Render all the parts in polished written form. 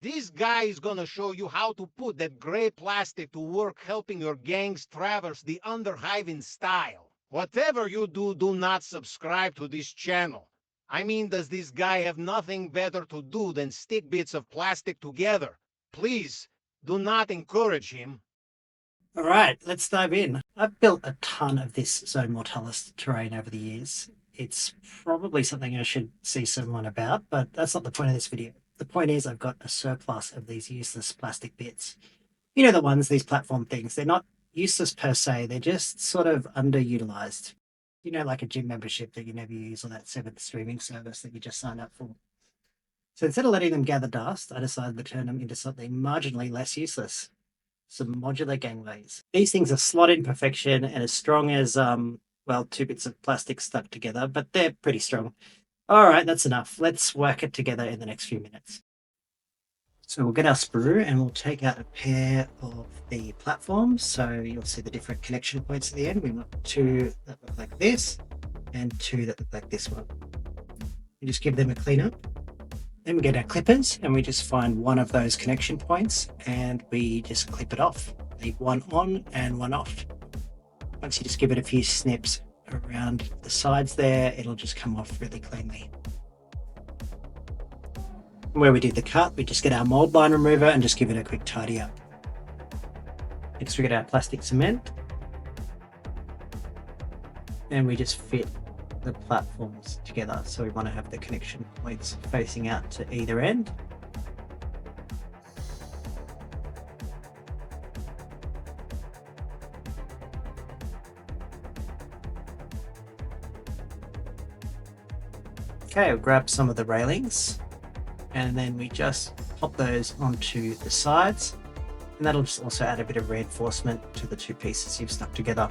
This guy is gonna show you how to put that gray plastic to work helping your gangs traverse the Underhive in style. Whatever you do, do not subscribe to this channel. I mean, does this guy have nothing better to do than stick bits of plastic together? Please, do not encourage him. All right, let's dive in. I've built a ton of this Zone Mortalis terrain over the years. It's probably something I should see someone about, but that's not the point of this video. The point is I've got a surplus of these useless plastic bits. You know the ones, these platform things. They're not useless per se, they're just sort of underutilized. You know, like a gym membership that you never use or that 7th streaming service that you just signed up for. So instead of letting them gather dust, I decided to turn them into something marginally less useless. Some modular gangways. These things are slot in perfection and as strong as, well, 2 bits of plastic stuck together, but they're pretty strong. All right, that's enough. Let's work it together in the next few minutes. So we'll get our sprue and we'll take out a pair of the platforms. So you'll see the different connection points at the end. We want 2 that look like this and 2 that look like this one. You just give them a clean up. Then we get our clippers and we just find one of those connection points and we just clip it off. Leave one on and one off. Once you just give it a few snips around the sides there, it'll just come off really cleanly. Where we did the cut, we just get our mold line remover and just give it a quick tidy up. Next we get our plastic cement and we just fit the platforms together. So we want to have the connection points facing out to either end. Okay, we'll grab some of the railings and then we just pop those onto the sides, and that'll just also add a bit of reinforcement to the 2 pieces you've stuck together.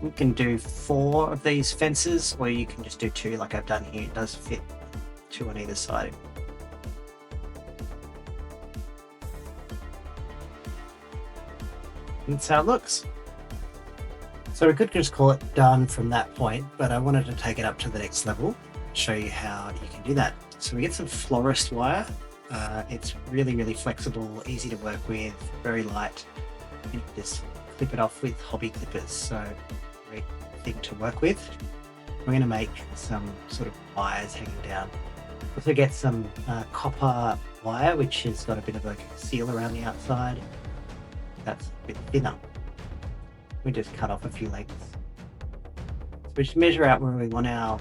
You can do 4 of these fences, or you can just do 2 like I've done here. It does fit 2 on either side. That's how it looks. So we could just call it done from that point, but I wanted to take it up to the next level, show you how you can do that. So we get some florist wire. It's really flexible, easy to work with, very light. You can just clip it off with hobby clippers, so great thing to work with. We're going to make some sort of wires hanging down. Also get some copper wire, which has got a bit of a seal around the outside. That's a bit thinner. We just cut off a few lengths. So we just measure out where we want our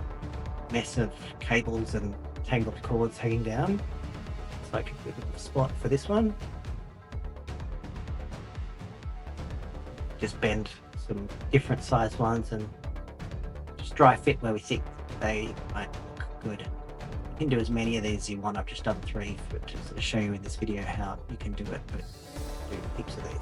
mess of cables and tangled cords hanging down. It's like a good spot for this one. Just bend some different size ones and just dry fit where we think they might look good. You can do as many of these as you want. I've just done 3 to sort of show you in this video how you can do it, but do heaps of these.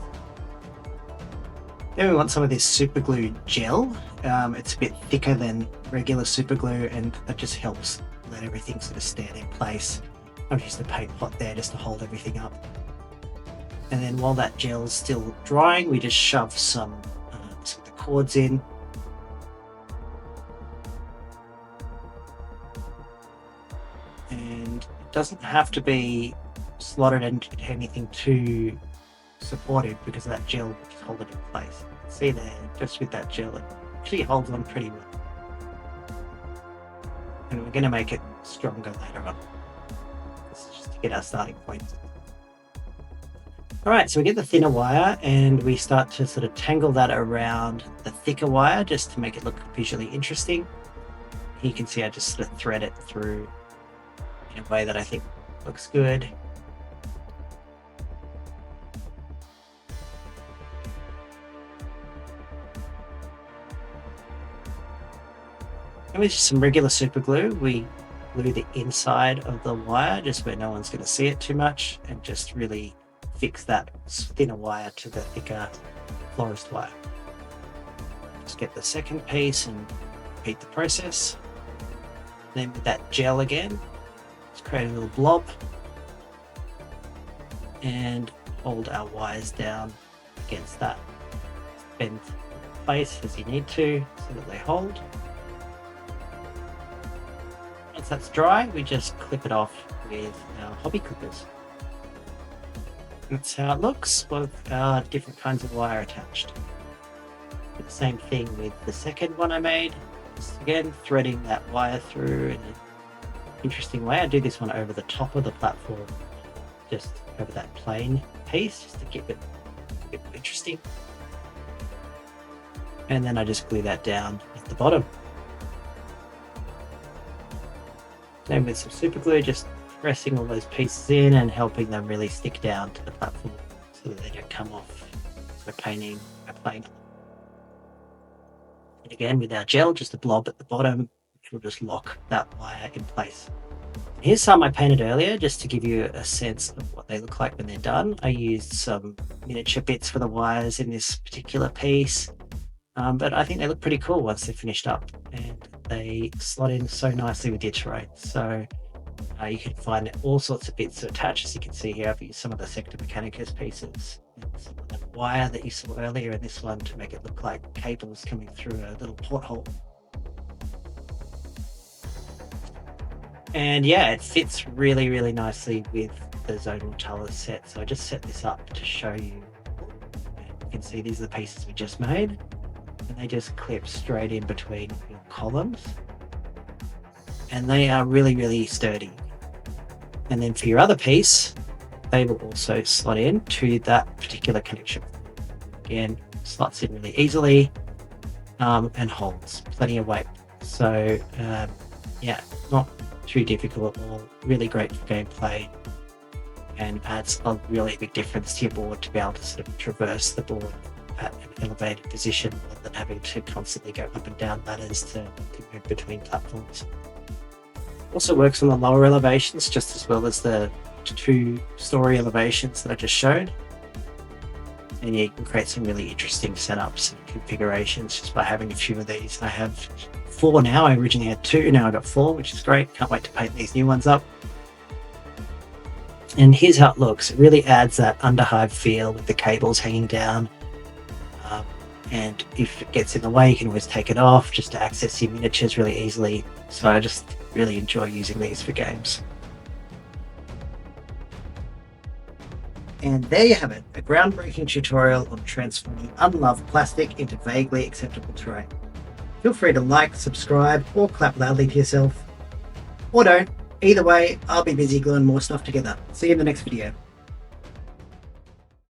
Then we want some of this super glue gel. It's a bit thicker than regular super glue and that just helps let everything sort of stand in place. I've used the paint pot there just to hold everything up. And then while that gel's still drying, we just shove some of the cords in. And it doesn't have to be slotted into anything too supportive because that gel will just hold it in place. See there, just with that gel, it actually holds on pretty well. And we're going to make it stronger later on. This is just to get our starting point. Alright, so we get the thinner wire and we start to sort of tangle that around the thicker wire just to make it look visually interesting. Here you can see I just sort of thread it through in a way that I think looks good. And with some regular super glue, we glue the inside of the wire just where no one's going to see it too much and just really fix that thinner wire to the thicker florist wire. Just get the second piece and repeat the process. Then with that gel again, just create a little blob and hold our wires down against that. Bend in place as you need to so that they hold. Once that's dry, we just clip it off with our hobby clippers. That's how it looks with different kinds of wire attached. The same thing with the second one I made. Just again, threading that wire through in an interesting way. I do this one over the top of the platform, just over that plain piece, just to keep it a bit interesting. And then I just glue that down at the bottom. Same with some super glue, just pressing all those pieces in and helping them really stick down to the platform so that they don't come off as we're painting a plane. And again, with our gel, just a blob at the bottom, it'll just lock that wire in place. Here's some I painted earlier just to give you a sense of what they look like when they're done. I used some miniature bits for the wires in this particular piece, but I think they look pretty cool once they're finished up, and they slot in so nicely with your terrain. So you can find all sorts of bits to attach. As you can see here, I've used some of the Sector Mechanicus pieces, and some of the wire that you saw earlier in this one to make it look like cables coming through a little porthole. And yeah, it fits really, really nicely with the Zone Mortalis set. So I just set this up to show you. And you can see these are the pieces we just made, and they just clip straight in between your columns. And they are really, really sturdy. And then for your other piece, they will also slot in to that particular connection. Again, slots in really easily and holds plenty of weight. So yeah, not too difficult at all, really great for gameplay, and adds a really big difference to your board to be able to sort of traverse the board at an elevated position rather than having to constantly go up and down ladders to move between platforms. Also works on the lower elevations just as well as the 2-story elevations that I just showed. And you can create some really interesting setups and configurations just by having a few of these. I have 4 now. I originally had 2, now I've got 4, which is great. Can't wait to paint these new ones up. And here's how it looks. It really adds that underhive feel with the cables hanging down. And if it gets in the way, you can always take it off just to access your miniatures really easily. So I just really enjoy using these for games. And there you have it, a groundbreaking tutorial on transforming unloved plastic into vaguely acceptable terrain. Feel free to like, subscribe, or clap loudly to yourself. Or don't. Either way, I'll be busy gluing more stuff together. See you in the next video.